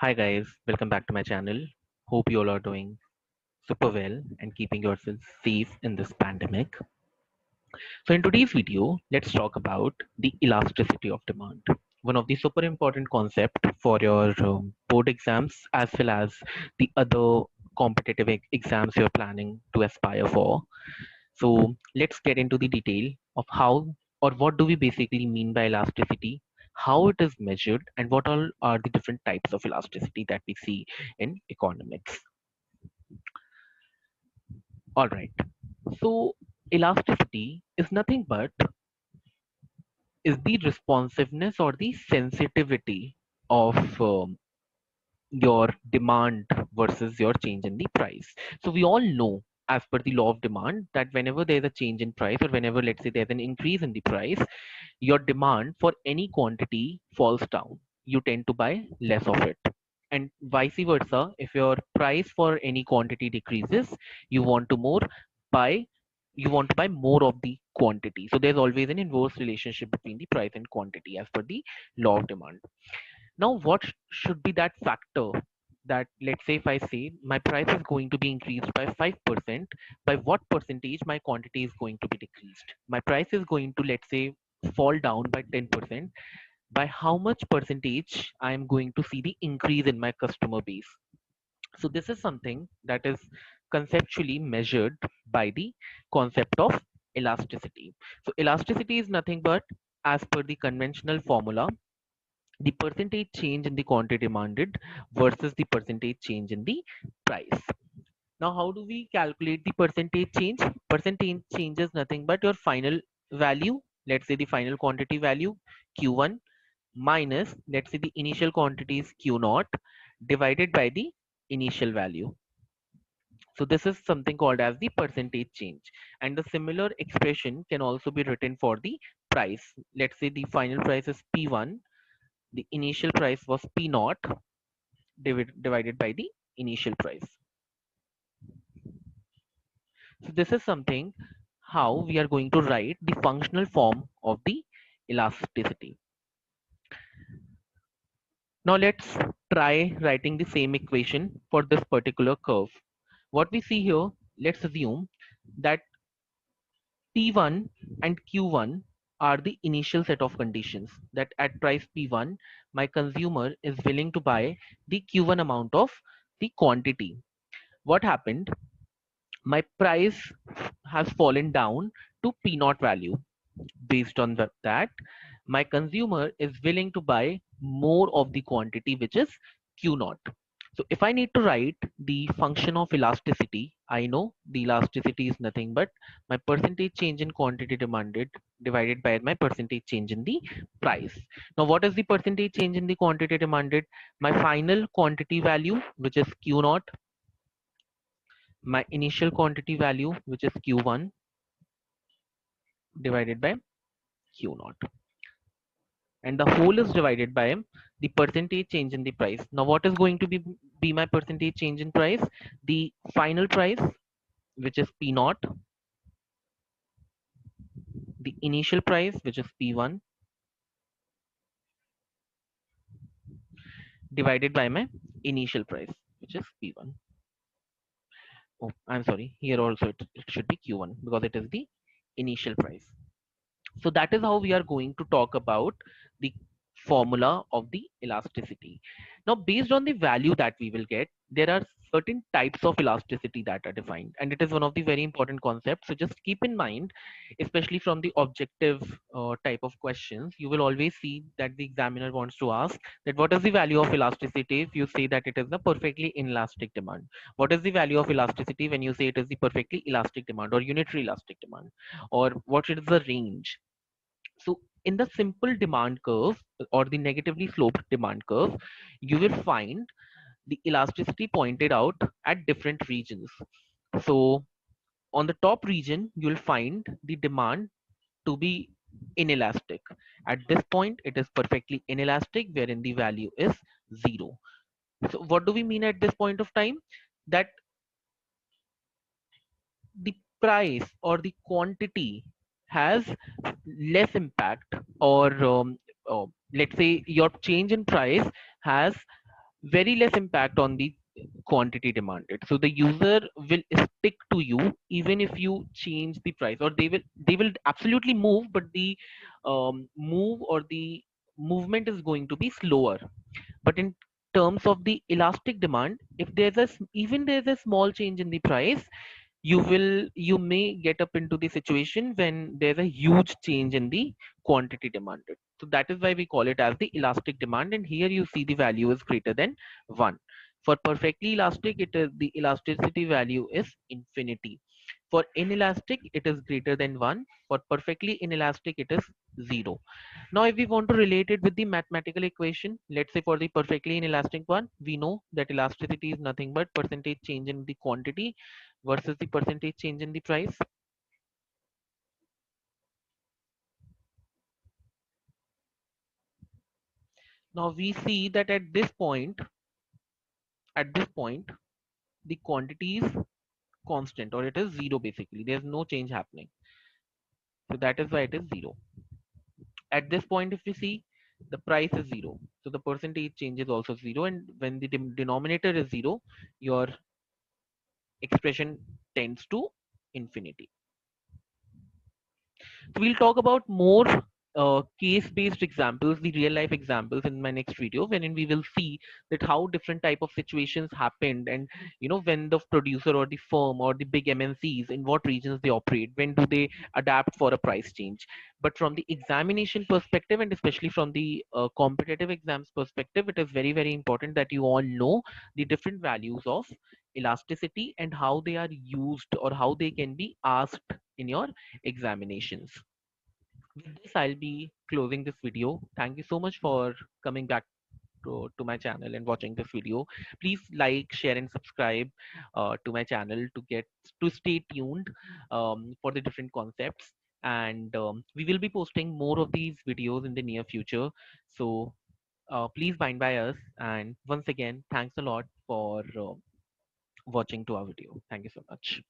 Hi guys, welcome back to my channel. Hope you all are doing super well and keeping yourselves safe in this pandemic. So in today's video, let's talk about the elasticity of demand. One of the super important concept for your board exams as well as the other competitive exams you're planning to aspire for. So let's get into the detail of how or what do we basically mean by elasticity, how it is measured, and what all are the different types of elasticity that we see in economics. All right. So elasticity is nothing but is the responsiveness or the sensitivity of your demand versus your change in the price. So we all know as per the law of demand that whenever there's a change in price or whenever let's say there's an increase in the price, your demand for any quantity falls down. You tend to buy less of it. And vice versa, if your price for any quantity decreases, you want to more buy you want to buy more of the quantity. So there's always an inverse relationship between the price and quantity as per the law of demand. Now, what should be that factor that, let's say, if I say my price is going to be increased by 5%, by what percentage my quantity is going to be decreased? My price is going to, let's say, fall down by 10%. By how much percentage I am going to see the increase in my customer base? So, this is something that is conceptually measured by the concept of elasticity. So, elasticity is nothing but, as per the conventional formula, the percentage change in the quantity demanded versus the percentage change in the price. Now, how do we calculate the percentage change? Percentage change is nothing but your final value, let's say the final quantity value Q1 minus, let's say the initial quantity is Q naught divided by the initial value. So this is something called as the percentage change. And the similar expression can also be written for the price. Let's say the final price is P1, the initial price was P naught divided by the initial price. So this is something how we are going to write the functional form of the elasticity. Now let's try writing the same equation for this particular curve. What we see here, let's assume that P1 and Q1 are the initial set of conditions that at price P1, my consumer is willing to buy the Q1 amount of the quantity. What happened? My price has fallen down to P naught value. Based on that, my consumer is willing to buy more of the quantity, which is Q naught. So if I need to write the function of elasticity, I know the elasticity is nothing but my percentage change in quantity demanded divided by my percentage change in the price. Now, what is the percentage change in the quantity demanded? My final quantity value, which is Q naught, my initial quantity value, which is Q1 divided by Q naught, and the whole is divided by the percentage change in the price. Now, what is going to be my percentage change in price? The final price, which is P naught, the initial price, which is P1, divided by my initial price, which is P1. Oh, I'm sorry. Here also it should be Q1 because it is the initial price. So that is how we are going to talk about the formula of the elasticity. Now, based on the value that we will get, there are certain types of elasticity that are defined, and it is one of the very important concepts. So just keep in mind, especially from the objective type of questions, you will always see that the examiner wants to ask that what is the value of elasticity if you say that it is the perfectly inelastic demand? What is the value of elasticity when you say it is the perfectly elastic demand or unitary elastic demand? Or what is the range? So in the simple demand curve or the negatively sloped demand curve, you will find the elasticity pointed out at different regions. So on the top region, you'll find the demand to be inelastic. At this point, it is perfectly inelastic, wherein the value is zero. So what do we mean at this point of time? That the price or the quantity has less impact, or let's say your change in price has very less impact on the quantity demanded. So the user will stick to you even if you change the price, or they will absolutely move, but the move or the movement is going to be slower. But in terms of the elastic demand, if even there's a small change in the price, you may get up into the situation when there's a huge change in the quantity demanded. So that is why we call it as the elastic demand, and here you see the value is greater than 1. For perfectly elastic, it is the elasticity value is infinity. For inelastic, it is greater than 1. For perfectly inelastic, it is 0. Now if we want to relate it with the mathematical equation, let's say for the perfectly inelastic one, we know that elasticity is nothing but percentage change in the quantity versus the percentage change in the price. Now we see that at this point, the quantity is constant, or it is 0 basically. There's no change happening. So that is why it is 0. At this point, if we see, the price is 0. So the percentage change is also 0. And when the denominator is 0, your expression tends to infinity. So we'll talk about more case-based examples, the real-life examples in my next video, wherein we will see that how different type of situations happened, and when the producer or the firm or the big MNCs, in what regions they operate, when do they adapt for a price change. But from the examination perspective, and especially from the competitive exams perspective, it is very very important that you all know the different values of elasticity and how they are used or how they can be asked in your examinations. With this, I'll be closing this video. Thank you so much for coming back to my channel and watching this video. Please like, share, and subscribe to my channel to stay tuned for the different concepts. And we will be posting more of these videos in the near future. So please bind by us. And once again, thanks a lot for watching to our video. Thank you so much.